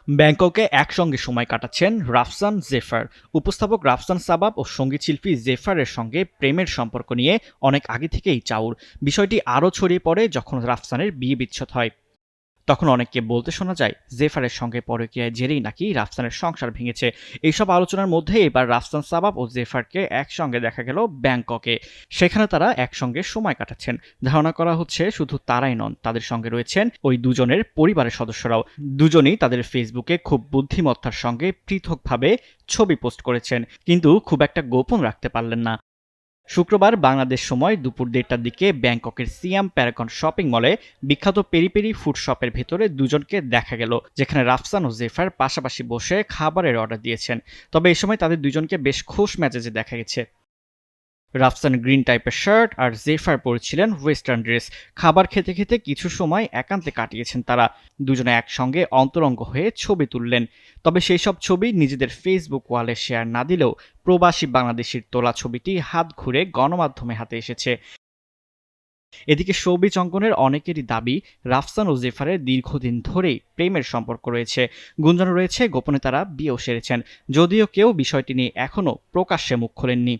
ব্যাংককে একসঙ্গে সময় কাটাচ্ছেন রাফসান জেফার। উপস্থাপক রাফসান সাবাব ও সঙ্গীতশিল্পী জেফারের সঙ্গে প্রেমের সম্পর্ক নিয়ে অনেক আগে থেকেই চাউর। বিষয়টি আরও ছড়িয়ে পড়ে যখন রাফসানের বিয়ে বিচ্ছেদ হয়। তখন অনেককে বলতে শোনা যায় জেফারের সঙ্গে পরকীয়ায় জেরেই নাকি রাফসানের সংসার ভেঙেছে। এইসব আলোচনার মধ্যে এবার রাফসান সাবাব ও জেফারকে একসঙ্গে দেখা গেল ব্যাংককে। সেখানে তারা একসঙ্গে সময় কাটাচ্ছেন। ধারণা করা হচ্ছে শুধু তারাই নন, তাদের সঙ্গে রয়েছেন ওই দুজনের পরিবারের সদস্যরাও। দুজনেই তাদের ফেসবুকে খুব বুদ্ধিমত্তার সঙ্গে পৃথকভাবে ছবি পোস্ট করেছেন, কিন্তু খুব একটা গোপন রাখতে পারলেন না। শুক্রবার বাংলাদেশ সময় দুপুর ১:৩০টার দিকে ব্যাংককের সিয়াম প্যারাগন শপিং মলে বিখ্যাত পেরি পেরি ফুড শপের ভেতরে দুজনকে দেখা গেল, যেখানে রাফসান ও জেফার পাশাপাশি বসে খাবারের অর্ডার দিয়েছেন। তবে এই সময় তাদের দুজনকে বেশ খোশ মেজাজে দেখা গেছে। রাফসান গ্রিন টাইপের শার্ট আর জেফার পরেছিলেন ওয়েস্টার্ন ড্রেস। খাবার খেতে খেতে কিছু সময় একান্তে কাটিয়েছেন তারা। দুজনে একসঙ্গে অন্তরঙ্গ হয়ে ছবি তুললেন। তবে সেই সব ছবি নিজেদের ফেসবুক ওয়ালে শেয়ার না দিলেও প্রবাসী বাংলাদেশির তোলা ছবিটি হাত ঘুরে গণমাধ্যমে হাতে এসেছে। এদিকে শোবিজ অঙ্গনের অনেকেরই দাবি রাফসান ও জেফারের দীর্ঘদিন ধরেই প্রেমের সম্পর্ক রয়েছে। গুঞ্জন রয়েছে গোপনে তারা বিয়েও সেরেছেন, যদিও কেউ বিষয়টি নিয়ে এখনও প্রকাশ্যে মুখ খোলেননি।